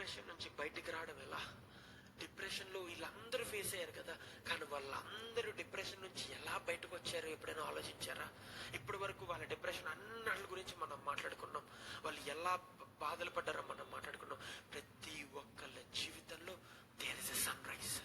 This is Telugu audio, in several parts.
డిప్రెషన్ నుంచి బయటికి రావడం ఎలా? డిప్రెషన్లో వీళ్ళందరూ ఫేస్ అయ్యారు కదా, కానీ వాళ్ళందరూ డిప్రెషన్ నుంచి ఎలా బయటకు వచ్చారు ఎప్పుడైనా ఆలోచించారా? ఇప్పటి వరకు వాళ్ళ డిప్రెషన్ అన్నిటి గురించి మనం మాట్లాడుకున్నాం, వాళ్ళు ఎలా బాధలు పడ్డారో మనం మాట్లాడుకున్నాం. ప్రతి ఒక్కళ్ళ జీవితంలో there is a sunrise.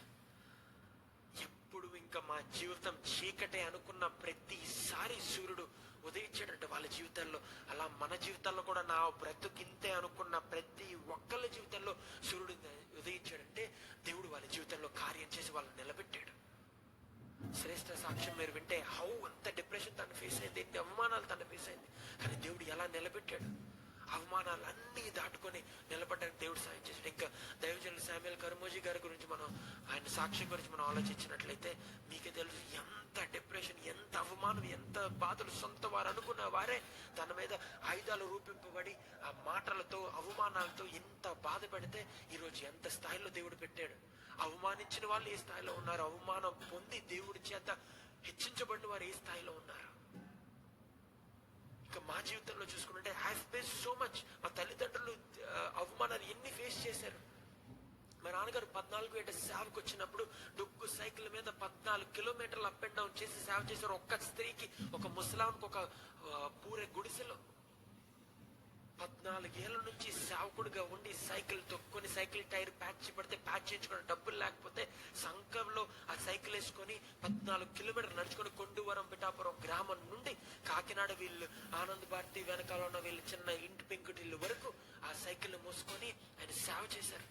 ఎప్పుడు ఇంకా మా జీవితం చీకటే అనుకున్న ప్రతిసారి సూర్యుడు ఉదయించాడంటే వాళ్ళ జీవితాల్లో, అలా మన జీవితాల్లో కూడా నా బ్రతుకింతే అనుకున్న ప్రతి ఒక్కళ్ళ జీవితంలో సూర్యుడు ఉదయించాడంటే దేవుడు వాళ్ళ జీవితంలో కార్యం చేసి వాళ్ళని నిలబెట్టాడు. శ్రేష్ఠ సాక్ష్యం మీరు వింటే హౌ అంత డిప్రెషన్ తను ఫేస్ అయింది, ఎన్ని అవమానాలు తను ఫేస్ అయింది, కానీ దేవుడు ఎలా నిలబెట్టాడు. అవమానాలన్నీ దాటుకొని నిలబడడానికి దేవుడు సాయం చేశాడు. ఇంకా దైవజనులు శామ్యూయల్ కర్మోజీ గారి గురించి మనం, ఆయన సాక్ష్యం గురించి మనం ఆలోచించినట్లయితే మీకే తెలుసు ఎంత డిప్రెషన్, ఎంత అవమానం, ఎంత బాధలు. సొంత వారు అనుకున్న వారే తన మీద ఆయుధాలు రూపింపబడి ఆ మాటలతో అవమానాలతో ఎంత బాధ పెడితే ఈరోజు ఎంత స్థాయిలో దేవుడు పెట్టాడు. అవమానించిన వాళ్ళు ఏ స్థాయిలో ఉన్నారు, అవమానం పొంది దేవుడి చేత హెచ్చించబడిన వారు ఏ స్థాయిలో ఉన్నారు. ఇంకా మా జీవితంలో చూసుకుంటే ఐ ఫేస్ సో మచ్. మా తల్లిదండ్రులు అవమానాలు ఎన్ని ఫేస్ చేశారు. మా నాన్నగారు 14 ఏట సేవకు వచ్చినప్పుడు డొక్కు సైకిల్ మీద 14 కిలోమీటర్లు అప్ అండ్ డౌన్ చేసి సేవ చేశారు. ఒక్క స్త్రీకి, ఒక ముసలాంకి, ఒక పూరే గుడిసెలో 14 ఏళ్ల నుంచి సేవకుడిగా ఉండి సైకిల్ తొక్కుని, సైకిల్ టైర్ ప్యాచ్ పడితే ప్యాచ్ చేయించుకుని డబ్బులు లేకపోతే సంఘంలో ఆ సైకిల్ వేసుకొని 14 కిలోమీటర్లు నడుచుకొని కొండవరం పిఠాపురం గ్రామం నుండి కాకినాడ వీళ్ళు ఆనంద్ భారతి వెనకాల ఉన్న వీళ్ళు చిన్న ఇంటి పెంకుటిల్లు వరకు ఆ సైకిల్ మోసుకొని ఆయన సేవ చేశారు.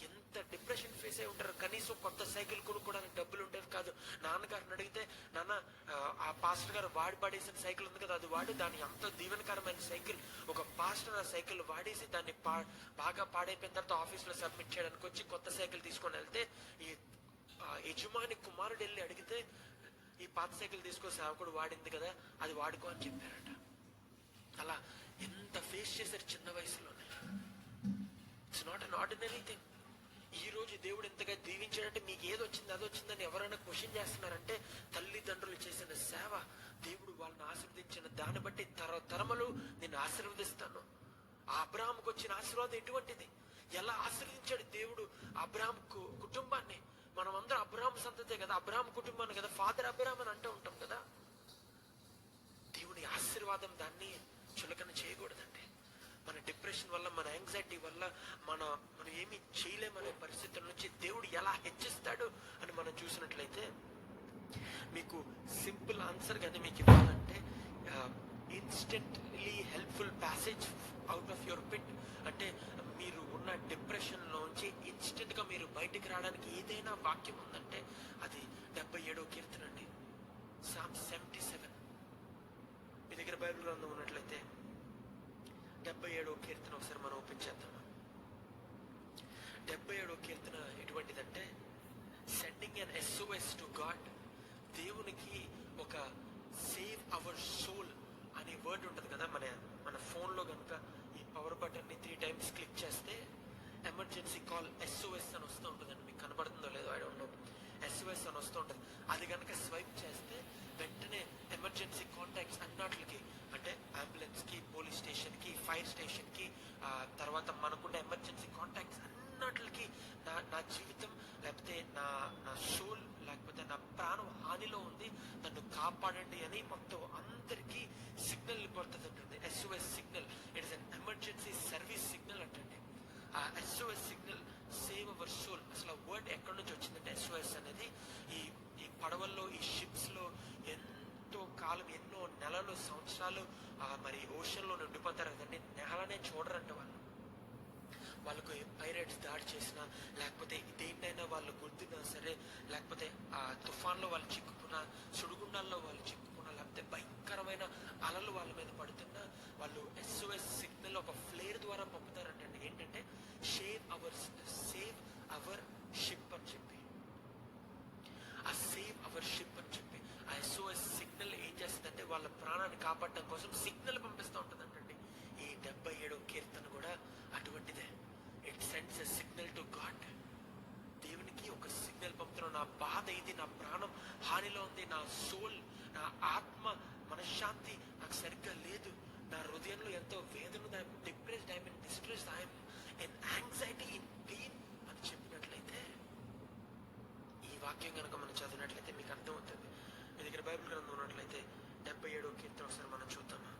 ఎంత డిప్రెషన్ ఫేస్ అయి ఉంటారు. కనీసం కొత్త సైకిల్ కొనుక్కోవడానికి డబ్బులు ఉండేది కాదు. నాన్నగారిని అడిగితే, నాన్న ఆ పాస్టర్ గారు వాడేసిన సైకిల్ ఉంది కదా, అది వాడి, దాని అంత దీవెనకరమైన సైకిల్, ఒక పాస్టర్ ఆ సైకిల్ వాడేసి దాన్ని బాగా పాడైపోయిన తర్వాత ఆఫీస్లో సబ్మిట్ చేయడానికి వచ్చి కొత్త సైకిల్ తీసుకొని వెళ్తే ఈ యజమాని కుమారుడు వెళ్ళి అడిగితే, ఈ పాత సైకిల్ తీసుకో, సేవకుడు వాడింది కదా, అది వాడుకో అని చెప్పారట. అలా ఎంత ఫేస్ చేశారు చిన్న వయసులోనే. It's not an ordinary thing. ఈ రోజు దేవుడు ఎంతగా దీవించాడంటే మీకు ఏది వచ్చింది అది వచ్చిందని ఎవరైనా క్వశ్చన్ చేస్తున్నారంటే తల్లిదండ్రులు చేసిన సేవ, దేవుడు వాళ్ళని ఆశీర్వదించిన దాన్ని బట్టి తరములు నేను ఆశీర్వదిస్తాను. ఆ అబ్రాహాముకు వచ్చిన ఆశీర్వాదం ఎటువంటిది, ఎలా ఆశీర్వదించాడు దేవుడు అబ్రాహాం కుటుంబాన్ని. మనం అందరం అబ్రాహాం సంతతే కదా, అబ్రాహాం కుటుంబాన్ని కదా ఫాదర్ అబ్రాహాం అని అంటూ ఉంటాం కదా. దేవుని ఆశీర్వాదం దాన్ని చులకన చేయకూడదండి. మన డిప్రెషన్ వల్ల, మన యాంగ్జైటీ వల్ల మనం ఏమి చేయలేమనే పరిస్థితుల నుంచి దేవుడు ఎలా హెచ్చిస్తాడు అని మనం చూసినట్లయితే, మీకు సింపుల్ ఆన్సర్ కానీ మీకు ఇవ్వాలంటే, instantly helpful passage out of your pit. అంటే మీరు ఉన్న డిప్రెషన్లోంచి ఇన్స్టెంట్గా మీరు బయటికి రావడానికి ఏదైనా వాక్యం ఉందంటే అది 77వ కీర్తన అండి, సామ్ 77. మీ దగ్గర బైబిల్ గ్రంథం ఉన్నట్లయితే 77వ కీర్తన ఒకసారి మనం ఓపెన్ చేద్దాం. 77వ కీర్తన ఎటువంటిదంటే, sending an SOS to God. దేవునికి ఒక సేవ్ అవర్ సోల్ అనే వర్డ్ ఉంటుంది కదా, మన ఫోన్లో కనుక ఈ పవర్ బటన్ని 3 times క్లిక్ చేస్తే ఎమర్జెన్సీ కాల్ SOS అని వస్తూ ఉంటుందండి. మీకు కనబడుతుందో లేదో ఐ డోంట్ నో. SOS అని వస్తూ ఉంటుంది. అది కనుక స్వైప్ చేస్తే వెంటనే ఎమర్జెన్సీ కాంటాక్ట్స్ అన్నిటికి, అంటే అంబులెన్స్కి, పోలీస్ స్టేషన్కి, ఫైర్ స్టేషన్కి, తర్వాత మనకున్న ఎమర్జెన్సీ కాంటాక్ట్స్ అన్నిటికి నా జీవితం లేకపోతే నా సోల్ లేకపోతే నా ప్రాణం హానిలో ఉంది, నన్ను కాపాడండి అని మొత్తం అందరికీ సిగ్నల్ పడుతుంది. SOS signal, it is an emergency service signal అంటే. ఆ SOS signal save our soul. అసలు ఆ వర్డ్ ఎక్కడి నుంచి వచ్చిందంటే SOS అనేది ఈ పడవల్లో, ఈ షిప్స్లో ఎంతో కాలం, ఎన్నో నెలలు, సంవత్సరాలు మరి ఓషన్లో ఉండిపోతారు కదండి. నెలనే చూడరంట వాళ్ళకు పైరేట్స్ దాడి చేసినా, లేకపోతే దేన్నైనా వాళ్ళు గుద్దినా సరే, లేకపోతే ఆ తుఫాన్లో వాళ్ళు చిక్కుకున్నా, సుడిగుండాల్లో వాళ్ళు చిక్కుకున్నా, లేకపోతే భయంకరమైన అలలు వాళ్ళ మీద పడుతున్నా, వాళ్ళు SOS సిగ్నల్ ఒక ఫ్లేర్ ద్వారా పంపుతారంటే ఏంటంటే సేవ్ అవర్ షిప్ అని చెప్పి, ఆ సేవ్ అవర్ షిప్ అని చెప్పి ఆ SOS సిగ్నల్ ఏం చేస్తుందంటే వాళ్ళ ప్రాణాన్ని కాపాడడం కోసం సిగ్నల్ పంపిస్తూ ఉంటుందంటండి. ఈ 77వ కీర్తన కూడా అటువంటిదే. It sends a signal to God. దేవునికి ఒక సిగ్నల్ పంపుతున్నాం. నా బాధ ఇది, నా ప్రాణం హానిలో ఉంది, నా సోల్, నా ఆత్మ మనశ్శాంతి నాకు సరిగ్గా లేదు, నా హృదయంలో ఎంతో వేదన, depressed, I'm in distress, I'm in వాక్యం కనుక మనం చదివినట్లయితే మీకు అర్థమవుతుంది. మీ దగ్గర బైబిల్ గ్రంథం ఉన్నట్లయితే 77వ కీర్తన ఒకసారి మనం చూద్దామా?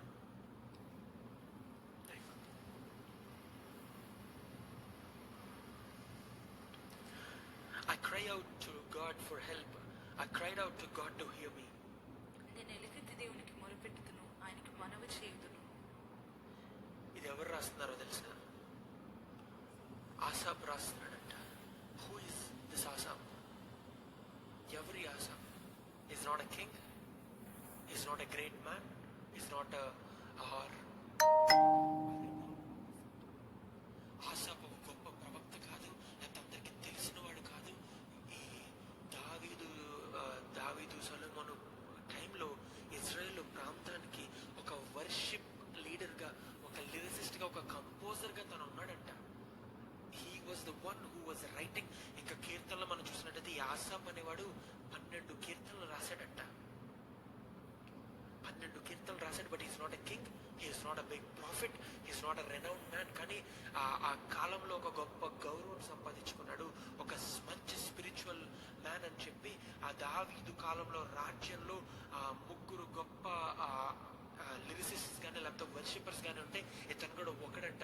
I cry out to God for help. I cried out to God to hear me. నేను ఎలుగెత్తి దేవునికి మొరపెట్టుదును, ఆయనకి మనవి చేయుదును. ఇది ఎవరు రాస్తున్నారో తెలుసా? ASAP రాస్తున్నాడంట. Who is this Asaph? ఎవరి ASAP? He's not a king. He's not a great man. He's not a ASAP ఒక గొప్ప ప్రవక్త కాదు, లేకపోతే అందరికి తెలిసిన వాడు కాదు. ఈ దావీదు సొలొమోను టైంలో ఇజ్రాయెల్ ప్రాంతానికి ఒక వర్షిప్ లీడర్గా, ఒక లిరిసిస్ట్గా, ఒక కంపోజర్గా తను ఉన్నాడంట. He was the one who was writing. ఇంకా కీర్తనలో మనం చూసినట్టయితే ఈ ఆసాప్ అనేవాడు 12 కీర్తనలు రాశాడంట. 12 కీర్తనలు రాశాడు. But is not a king, he is not a big profit, he is not a renowned man. కానీ ఆ కాలంలో ఒక గొప్ప గౌరవం సంపాదించుకున్నాడు, ఒక మంచి స్పిరిచువల్ మ్యాన్ అని చెప్పి. ఆ దావీదు కాలంలో రాజ్యంలో ముగ్గురు గొప్ప లిరిసిస్ట్స్ కానీ లేకపోతే వర్షిపర్స్ కానీ ఉంటే ఇతను కూడా ఒకడంట.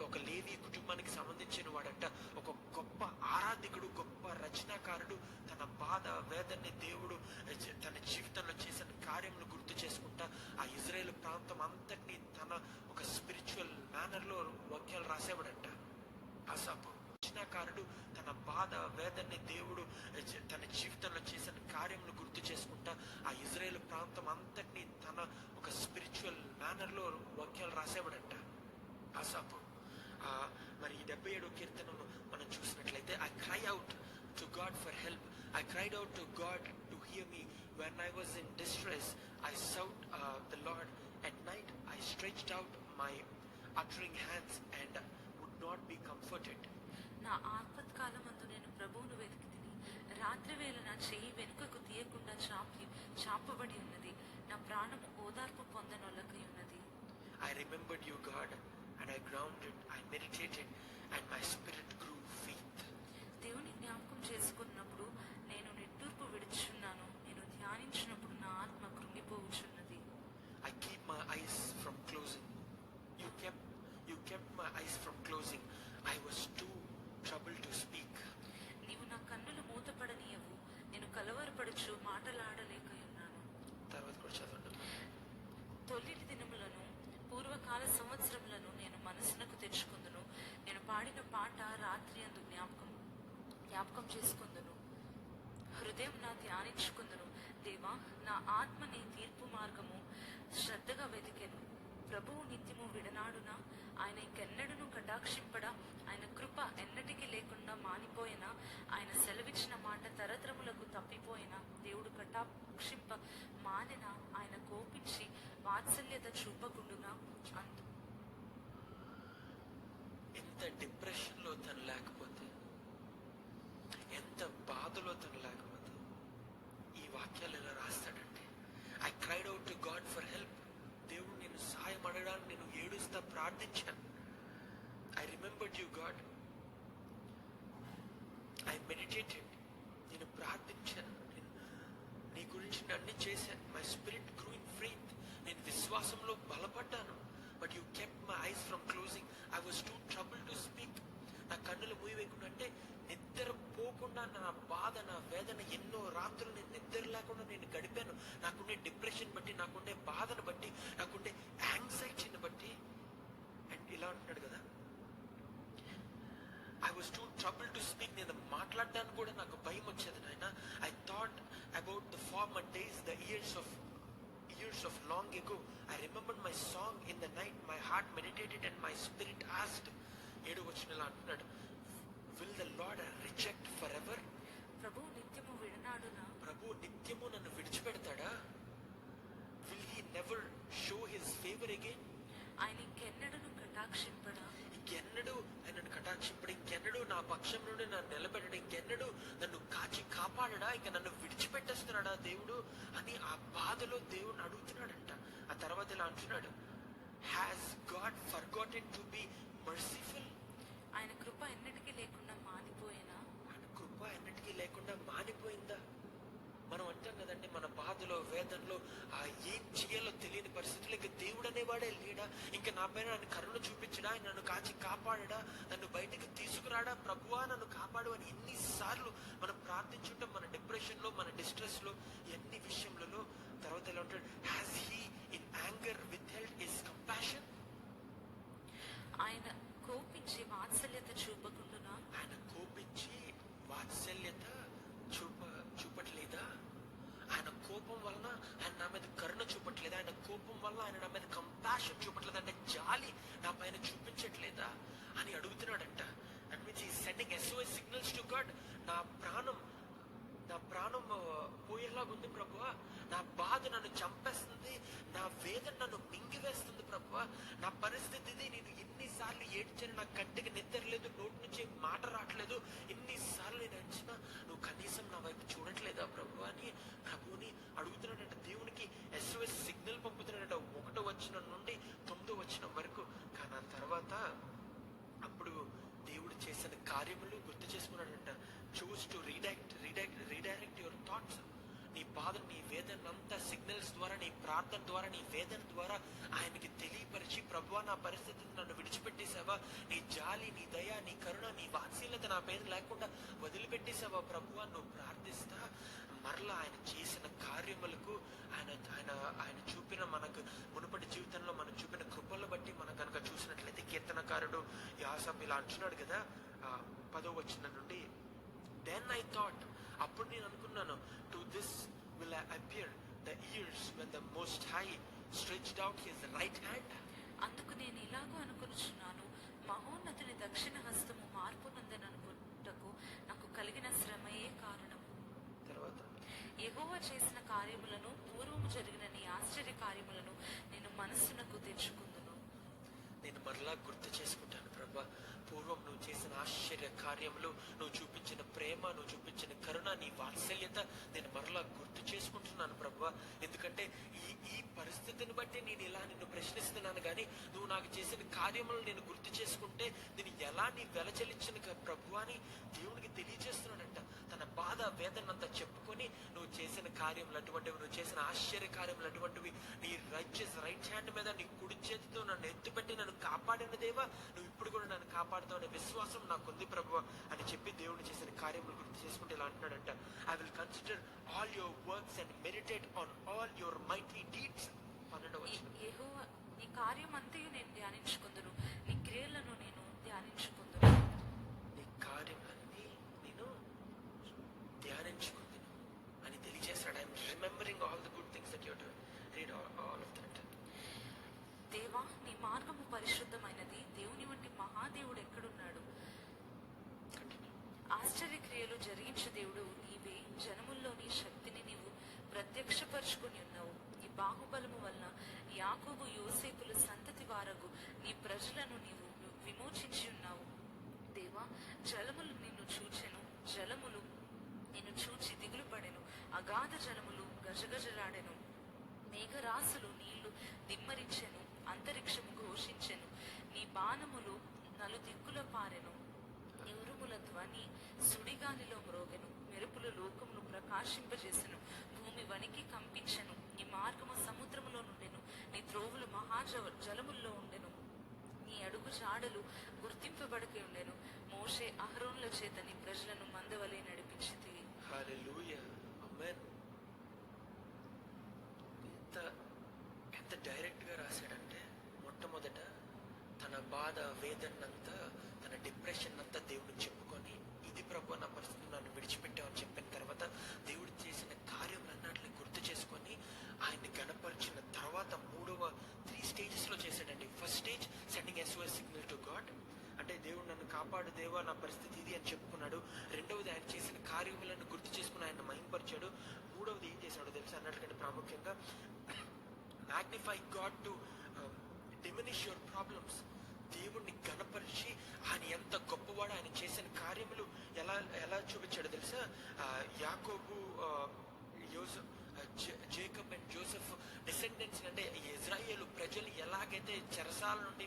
ఒక లేవి కుటుంబానికి సంబంధించిన వాడంట. ఒక గొప్ప ఆరాధికుడు, గొప్ప రచనాకారుడు. తన బాధ వేదన్ని దేవుడు తన జీవితంలో చేసిన కార్యములు గుర్తు చేసుకుంటా ఆ ఇజ్రాయేల్ ప్రాంతం అంతటినీ తన ఒక స్పిరిచువల్ మేనర్లో వాక్యాలు రాసేవాడంట. ఆసాపు రచనాకారుడు. తన బాధ వేదన్ని దేవుడు తన జీవితంలో చేసిన కార్యములు గుర్తు చేసుకుంటా ఆ ఇజ్రాయేల్ ప్రాంతం అంతటినీ తన ఒక స్పిరిచువల్ మేనర్లో వాక్యాలు రాసేవాడంట ఆసాపు. మరి ఈ 77వ కీర్తనను మనం చూసినట్లయితే I cry out to God for help. I cried out to God to hear me. When I was in distress, I sought the Lord. At night I stretched out my uttering hands and would not be comforted. నా ఆపత్కాలమందు నేను ప్రభువును వెతికితిని. రాత్రి వేళ నా చెయ్యి వెనుకకు తీయకుండా చాపబడి ఉన్నది. నా ప్రాణము ఓదార్పు పొందనొల్లకై ఉన్నది. I remembered you, God, and I grounded, I meditated, and my spirit grew faith. దేవుని జ్ఞాపకం చేసుకున్నప్పుడు నేను నిట్టూర్పు విడుచున్నాను. నేను ధ్యానించినప్పుడు నా ఆత్మ కృంగిపోవుచున్నది. I keep my eyes from closing. You kept my eyes from closing. I was too troubled to speak. నీవు నా కన్నులు మూతపడనీయవు. నేను కలవరపడుచు మాటలాడలేకయున్నాను. తర్వాత కూడా చదవండి. తొలిటి దినములను పూర్వకాల సంవత్సరములను నేను మనసునకు తెచ్చుకుందును. నేను పాడిన పాట రాత్రి అందు జ్ఞాపకం చేసుకుందును. హృదయం నా ధ్యానించుకుందును. దేవా, నా ఆత్మ నీ తీర్పు మార్గము శ్రద్ధగా వెతికెను. ప్రభువు నిత్యము విడనాడునా? ఆయన ఇంకెన్నడను కటాక్షింపడా? ఆయన కృప ఎన్నటికీ లేకుండా మానిపోయినా? ఆయన సెలవిచ్చిన మాట తరతరములకు తప్పిపోయినా? దేవుడు కటాక్షింప మానినా? ఆయన కోపించి వాత్సల్యత చూపకుండునా? ఎంత డిప్రెషన్లో తను లేకపోతే, ఎంత బాధలో తను లేకపోతే ఈ వాక్యాలు ఎలా రాస్తాడంటే, I cried out to God for help. దేవుడు నేను సహాయం అడగడానికి నేను ఏడుస్తా ప్రార్థించాను. I remembered you God. I meditated. నేను ప్రార్థించాను, నీ గురించి అన్ని చేశాను. My spirit grew in faith. నేను విశ్వాసంలో బలపడ్డాను. But you kept my eyes from closing. I was too trouble to speak. నా కన్నులు మూయవేయకుండా, అంటే నిద్ర పోకుండా నా బాధ, నా వేదన, ఎన్నో రాత్రులు నేను నిద్ర లేకుండా నేను గడిపాను. నాకుండే డిప్రెషన్ బట్టి, నాకుండే బాధను బట్టి, నాకుండే యాంగ్జైటీని బట్టి. అండ్ ఇలా అంటున్నాడు కదా, I was too trouble to speak. నేను మాట్లాడడానికి కూడా నాకు భయం వచ్చేది నాయన. I thought about the former days, the years of long ago. I remembered my song in the night. My heart meditated and my spirit asked. 7వ వచనంలో అంటున్నాడు, will the Lord reject forever? ప్రభువు నిత్యము విడనాడునా? ప్రభువు నిత్యము నన్ను విడిచిపెడతాడా? Will he never show his favor again? ఆయన ఇంకెన్నడను కటాక్షింపడా? ఇంకెన్నడూ ఆయనను కటాక్షింపడు, ఇంకెన్నడూ నా పక్షం నుండి నన్ను నిలబెట్టడు, ఇంకెన్నడూ నన్ను కాచి కాపాడడా? ఇంక నన్ను విడిచిపెట్టేస్తున్నాడా దేవుడు అని ఆ బాధలో దేవుడిని అడుగుతున్నాడంట. ఆ తర్వాత ఇలా అంటున్నాడు, has God forgotten to be merciful? ఆయన కృప ఎన్నటికీ లేకుండా మానిపోయినా? ఆయన కృప ఎన్నటికీ లేకుండా లేకుండా మానిపోయిందా? మనం అంటాం కదండి, మన బాధలో వేదనలో ఏం చేయాలో తెలియని పరిస్థితులు ఇంకా దేవుడు అనేవాడే లేడా? ఇంకా నా పైన నన్ను కరుణ చూపించడా? నన్ను కాచి కాపాడడా? నన్ను బయటకు తీసుకురాడా? ప్రభువా నన్ను కాపాడు అని ఎన్నిసార్లు మనం ప్రార్థించుంటాం మన డిప్రెషన్ లో, మన డిస్ట్రెస్ లో, ఎన్ని విషయంలో. తర్వాత ఎలా ఉంటాడు? Has he in anger withheld his compassion? ఆయన కోపించి వాత్సల్యత చూపకుండా, ఆయన కోపించి వాత్సల్యత చూపట్లేదా? ఆయన కోపం వలన ఆయన నా మీద కరుణ చూపట్లేదా? ఆయన కోపం వల్ల ఆయన నా మీద కంపాషన్ చూపట్లేదా? అంటే జాలి నా పైన చూపించట్లేదా అని అడుగుతున్నాడంట. That means he sending SOS signals to God. నా ప్రాణం పోయేలాగుంది ప్రభువా, నా బాధ నన్ను చంపేస్తుంది, నా వేదన నన్ను మింగివేస్తుంది ప్రభువా, నా పరిస్థితి ఇది, నేను ఎన్నిసార్లు ఏడ్చాను, నా కంటికి నిద్రలేదు, నోటి నుంచి మాట రావట్లేదు, ఎన్నిసార్లు నేను ఏడ్చినా నువ్వు కనీసం నా వైపు చూడట్లేదా ప్రభువా అని ప్రభువుని అడుగుతున్నాడంట. దేవునికి SOS సిగ్నల్ పంపుతున్నాడంట 1వ వచనం నుండి 9వ వచనం వరకు. కానీ ఆ తర్వాత అప్పుడు దేవుడు చేసిన కార్యములు గుర్తు చేసుకున్నాడంట. Choose to redirect your thoughts. నీ బాధ, నీ వేదన అంతా సిగ్నల్స్ ద్వారా, నీ ప్రార్థన ద్వారా, నీ వేదన ద్వారా ఆయనకి తెలియపరిచి, ప్రభువా నా పరిస్థితిని నన్ను విడిచిపెట్టేశావా, నీ జాలి, నీ దయ, నీ కరుణ, నీ వాత్సల్యత నా మీద లేకుండా వదిలిపెట్టేశావా ప్రభువా నువ్వు ప్రార్థిస్తా మరలా ఆయన చేసిన కార్యములకు ఆయన చూపిన మనకు మునుపటి జీవితంలో మనం చూపిన కృపలను బట్టి మనం కనుక చూసినట్లయితే కీర్తనకారుడు యాసాపు ఇలా అంటున్నాడు కదా 10వ వచనం నుండి, దెన్ ఐ థాట్, అప్పుడు నేను అనుకున్నాను, to this will I appear the years when the most high stretched out his right hand. అందుకు నేను ఇలాగూ అనుకొనుచున్నాను, మహోన్నతుని దక్షిణ హస్తము మార్పు నందననుకుంటకు నాకు కలిగిన శ్రమయే కారణము. తర్వాత యెహోవా చేసిన కార్యములను, పూర్వము జరిగిన నీ ఆశ్చర్య కార్యములను నేను మనస్సునకు తెచ్చుకుందును. నేను మరలా గుర్తు చేసుకుంటాను ప్రభా, పూర్వం నువ్వు చేసిన ఆశ్చర్య కార్యములు, నువ్వు చూపించిన ప్రేమ, నువ్వు చూపించిన కరుణ, నీ వాత్సల్యత నేను మరలా గుర్తు చేసుకుంటున్నాను ప్రభా. ఎందుకంటే ఈ పరిస్థితిని బట్టి నేను ఇలా నిన్ను ప్రశ్నిస్తున్నాను, కానీ నువ్వు నాకు చేసిన కార్యములు నేను గుర్తు చేసుకుంటే నేను ఎలా నీ వెల చెల్లించిన ప్రభు అని దేవునికి తెలియజేస్తున్నాడంట. తన బాధ వేదన అంతా చెప్పుకొని, నువ్వు చేసిన కార్యములు అటువంటివి, నువ్వు చేసిన ఆశ్చర్య కార్యములు అటువంటివి, నీ రైట్ హ్యాండ్ మీద నీ కుడి చేతితో నన్ను ఎత్తుపెట్టి నన్ను కాపాడిన దేవా, నువ్వు ఇప్పుడు కూడా నన్ను కాపాడుతావు అనే విశ్వాసం నాకుంది ప్రభు అని చెప్పి దేవుడు చేసిన కార్యములు గుర్తు చేసుకుంటే ఇలా అంటున్నాడంట, I will consider all your works and meditate on all your mighty deeds. 12వ వచనం. యెహోవా నీ కార్యమంతయు నేను ధ్యానించుకుందును, నీ క్రియలను నేను ధ్యానించుకుందును. నీ కార్యములన్నీ నేను ధ్యానించుకుందును అని తెలియజేస్తాడు. I am remembering all the good things that you are doing. Read all of that. దేవా నీ మార్గము పరిశుద్ధమైనది, దేవుని వంటి మహాదేవుడు ఎక్కడున్నాడు? ఆశ్చర్య క్రియలు జరిగించు దేవుడు నీవే, జనముల్లో నీ శక్తిని నీవు ప్రత్యక్షపరుచుకుని ఉన్నావు. నీ బాహుబలము వలన యాకోబు యోసేపుల సంతతి వారగు నీ ప్రజలను నీవు విమోచించి ఉన్నావు. దేవా జలములు నిన్ను చూచెను, జలములు నిన్ను చూచి దిగులు పడెను, అగాధ జలములు గజగజలాడెను, మేఘరాశులు నీళ్లు దిమ్మరించెను, అంతరిక్షము ఘోషించెను, నీ బాణములు నలుదిక్కుల పారెను, నీ ఉరుముల ధ్వని సుడిగాలిలో మ్రోగెను, మెరుపుల లోకమును ప్రకాశింపజేసెను, భూమి వణికి కంపించెను, నీ మార్గము సముద్రములో నుండెను, నీ త్రోవులు జలముల్లో ఉండెను, నీ అడుగు జాడలు గుర్తింపబడకే ఉండెను. మోషే అహరోనుల చేత నీ ప్రజలను మందవలే నడిపించితివి. హల్లెలూయా, ఆమేన్. ఎంత డైరెక్ట్ గా రాశాడంటే, మొట్టమొదట తన బాధ వేదనంతా, తన డిప్రెషన్ అంతా దేవుడికి చెప్పుకొని, ఇది ప్రభు నా పరిస్థితి నన్ను విడిచిపెట్టామని చెప్పిన తర్వాత దేవుడు చేసిన కార్యములన్నిటిని గుర్తు చేసుకొని ఆయన్ని గణపరిచిన తర్వాత 3 స్టేజెస్ లో చేశాడండి. First stage sending SOS signal to God, అంటే దేవుడు నన్ను కాపాడు దేవా నా పరిస్థితి ఇది అని చెప్పుకున్నాడు. రెండవది ఆయన చేసిన కార్యములను గుర్తు చేసుకుని ఆయన మహింపరిచాడు. మూడవది ఏం చేశాడో తెలుసా? అన్నట్లుగా ప్రాముఖ్యంగా magnify God to diminish your problems. దేవుణ్ణి గణపరిచి ఆయన ఎంత గొప్పవాడు, ఆయన చేసిన కార్యములు ఎలా చూపించాడో తెలుసా? యాకోబు, జేకబ్ అండ్ జోసెఫ్ డిసెండెంట్స్, అంటే ఇజ్రాయేలు ప్రజలు ఎలాగైతే చెరసాల నుండి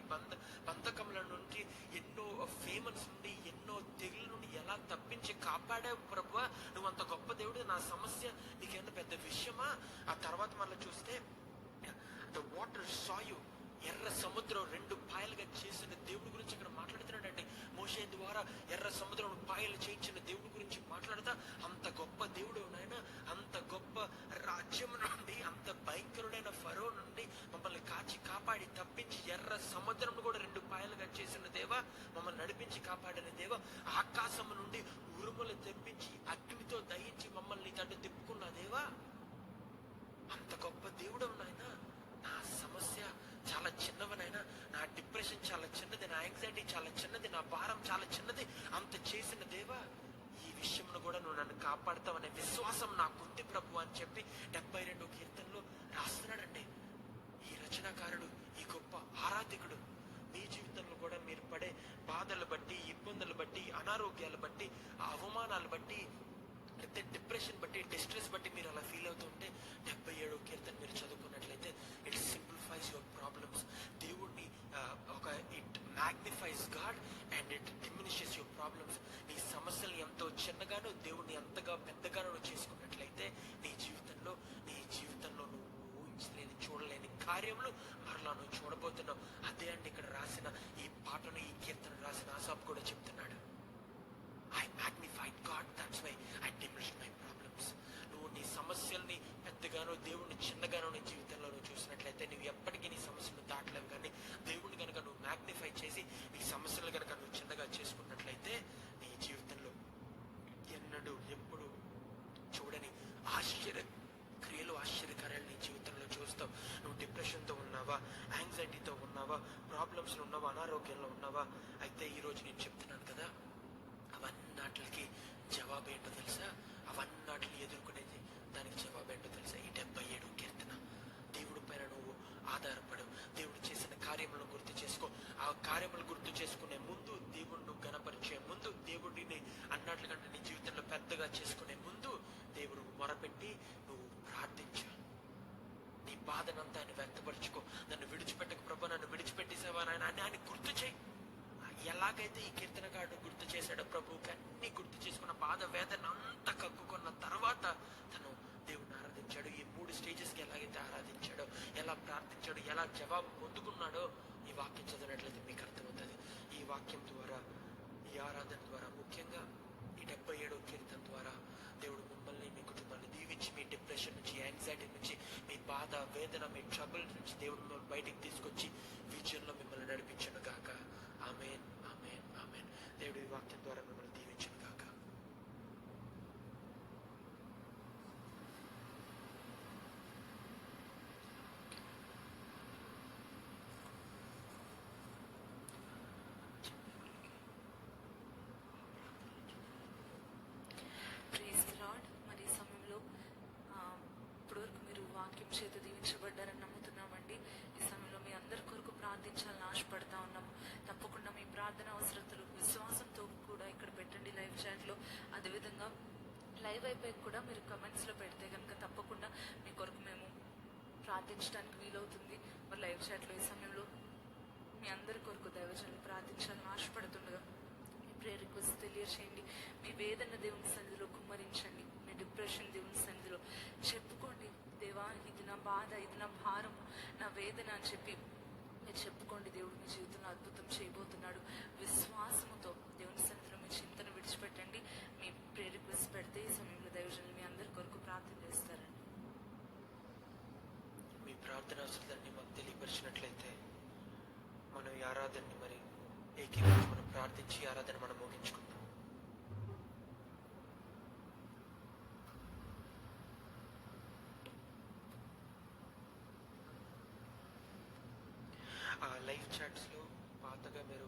బంధకముల నుండి ఎన్నో ఫేమన్స్ నుండి ఎన్నో తెగుల నుండి ఎలా ఎలా తప్పించి కాపాడావు ప్రభువా, నువ్వు అంత గొప్ప దేవుడు, నా సమస్య నీకేమన్నా పెద్ద విషయమా? ఆ తర్వాత మళ్ళీ చూస్తే ద వాటర్ సా యు, ఎర్ర సముద్రం 2 పాయలుగా చేసిన దేవుడి గురించి అక్కడ మాట్లాడుతున్నాడండి. మోషే ద్వారా ఎర్ర సముద్రం పాయలు చేయించిన దేవుడి గురించి మాట్లాడతా, అంత గొప్ప దేవుడు నాయన, అంత గొప్ప రాజ్యం నుండి, అంత భయంకరుడైన ఫరో నుండి మమ్మల్ని కాచి కాపాడి తప్పించి ఎర్ర సముద్రం కూడా 2 పాయలుగా చేసిన దేవా, మమ్మల్ని నడిపించి కాపాడిన దేవా, ఆకాశం నుండి ఉరుములు తెప్పించి అగ్నితో దయించి మమ్మల్ని తట్టు తిప్పుకున్న దేవా, అంత గొప్ప దేవుడు నాయన. నా సమస్య చాలా చిన్నవనైనా, నా డిప్రెషన్ చాలా చిన్నది, నా యాంగ్జైటీ చాలా చిన్నది, నా భారం చాలా చిన్నది, అంత చేసిన దేవా, ఈ విషయంలో కూడా నువ్వు నన్ను కాపాడుతావనే విశ్వాసం నాకుంది ప్రభు అని చెప్పి 72 కీర్తనలో రాస్తున్నాడండి ఈ రచనాకారుడు, ఈ గొప్ప ఆరాధికుడు. మీ జీవితంలో కూడా మీరు పడే బాధలు బట్టి, ఇబ్బందులు బట్టి, అనారోగ్యాలు బట్టి, అవమానాలు బట్టి, లేకపోతే డిప్రెషన్ బట్టి, డిస్ట్రెస్ బట్టి మీరు అలా ఫీల్ అవుతుంటే 77 కీర్తన మీరు చదువుకున్నట్లయితే ఇట్ సింప్లిఫైస్ యువర్ ప్రాబ్లమ్స్. దేవుడిని it మ్యాగ్నిఫైస్ God and it డిమినిషెస్ your problems. నీ సమస్యల్ని ఎంతో చిన్నగానో దేవుడిని ఎంతగా పెద్దగానో చేసుకున్నట్లయితే నీ జీవితంలో నువ్వు ఊహించలేని, చూడలేని కార్యములు మరలా నువ్వు చూడబోతున్నావు. అదే అండి ఇక్కడ రాసిన ఈ పాటను, ఈ కీర్తన రాసిన ఆసాపు కూడా చెప్తున్నాడు. I magnified God, that's why I diminished my problems. నువ్వు నీ సమస్యల్ని పెద్దగానో దేవుడిని చిన్నగానో నీ జీవితంలో నువ్వు చూసినట్లయితే నువ్వు ఎప్పటికీ నీ సమస్యను దాటలేవు. కానీ దేవుడిని కనుక నువ్వు మ్యాగ్నిఫై చేసి నీ సమస్యలు కనుక నువ్వు చిన్నగా చేసుకున్నట్లయితే నీ జీవితంలో ఎన్నడూ ఎప్పుడు చూడని ఆశ్చర్య క్రియలు, ఆశ్చర్యకార్యాలు నీ జీవితంలో చూస్తావు. నువ్వు డిప్రెషన్తో ఉన్నావా, యాంగ్జైటీతో ఉన్నావా, ప్రాబ్లమ్స్లో ఉన్నావా, అనారోగ్యంలో ఉన్నావా? అయితే ఈరోజు నేను చెప్తున్నాను కదా, అవన్నాటికి జవాబు ఏంటో తెలుసా? అవన్నాటిని ఎదుర్కొనేది దానికి జవాబు ఏంటో తెలుసా? ఈ 77 కీర్తన. దేవుడి పైన నువ్వు ఆధారపడు, దేవుడు చేసిన కార్యములను గుర్తు చేసుకో. ఆ కార్యములు గుర్తు చేసుకునే ముందు, దేవుడిని గణపరిచే ముందు, దేవుడిని అన్నట్లుగా నీ జీవితంలో పెద్దగా చేసుకునే ముందు దేవుడు మొరపెట్టి నువ్వు ప్రార్థించు. నీ బాధనంతా ఆయన వ్యక్తపరచుకో. నన్ను విడిచిపెట్టక ప్రభు, నన్ను విడిచిపెట్టేసావా నాయన అని ఆయన గుర్తు చేయి. ఎలాగైతే ఈ కీర్తనకారుడు గుర్తు చేశాడో ప్రభువుకి అన్ని గుర్తు చేసుకున్న బాధ వేదన అంతా కక్కుకున్న తర్వాత తను దేవుడిని ఆరాధించాడు. ఈ 3 స్టేజెస్కి ఎలాగైతే ఆరాధించాడో, ఎలా ప్రార్థించాడో, ఎలా జవాబు పొందుకున్నాడో ఈ వాక్యం చదివినట్లయితే మీకు అర్థమవుతుంది. ఈ వాక్యం ద్వారా, ఈ ఆరాధన ద్వారా, ముఖ్యంగా ఈ 77 కీర్తన ద్వారా దేవుడు మిమ్మల్ని, మీ కుటుంబాన్ని దీవించి మీ డిప్రెషన్ నుంచి, యాంగ్జైటీ నుంచి, మీ బాధ వేదన, మీ ట్రబుల్ నుంచి దేవుడు మిమ్మల్ని బయటికి తీసుకొచ్చి విజయంలో మిమ్మల్ని నడిపించను గాక. ఆమేన్, ఆమేన్, ఆమేన్. దేవుడి వాక్యం ద్వారా మిమ్మల్ని దీవించును గాక. Praise the lord. మరి ఈ సమయంలో ఇప్పటివరకు మీరు వాక్యం చేత దీవించబడ్డారని నమ్ముతున్నామండి. ఈ సమయంలో మీ అందరి కొరకు ప్రార్థించాలని ఆశపడతా ఉన్నాము. తప్పకుండా మీ ప్రార్థన అవసరతలు విశ్వాసంతో కూడా ఇక్కడ పెట్టండి లైవ్ చాట్లో. అదేవిధంగా లైవ్ అయిపోయి కూడా మీరు కమెంట్స్లో పెడితే కనుక తప్పకుండా మీ కొరకు మేము ప్రార్థించడానికి వీలవుతుంది. మరి లైవ్ చాట్లో ఈ సమయంలో మీ అందరి కొరకు దైవజనులు ప్రార్థించాలని ఆశపడుతుండగా మీ ప్రేయర్ రిక్వెస్ట్ తెలియచేయండి. మీ వేదన దేవుని సన్నిధిలో కుమ్మరించండి. మీ డిప్రెషన్ దేవుని సన్నిధిలో చెప్పుకోండి. దేవా, ఇది నా బాధ, ఇది నా భారం, నా వేదన అని చెప్పి మీరు చెప్పుకోండి. దేవుడు మీ జీవితంలో అద్భుతం చేయబోతున్నాడు. విశ్వాసముతో దేవుని సన్నిధిలో మీ చింతను విడిచిపెట్టండి. మీ ప్రేయర్ రిక్వెస్ట్ పెడితే ఈ సమయంలో దైవజనులు మీ అందరి కొరకు ప్రార్థన చేస్తారండి. మీ ప్రార్థన అవసరాన్ని మాకు తెలియపరిచినట్లయితే మనం ఈ ఆరాధనని మరి ఏకీభవించి మనం ప్రార్థించి ఆరాధన మనం ముగించుకుందాం. ఆ లైవ్ చాట్స్లో పాతగా మీరు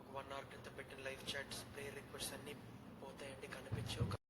ఒక 1 hour క్రితం పెట్టిన లైవ్ చాట్స్ ప్రేయర్ రిక్వెస్ట్స్ అన్నీ పోతాయండి, కనిపించవు.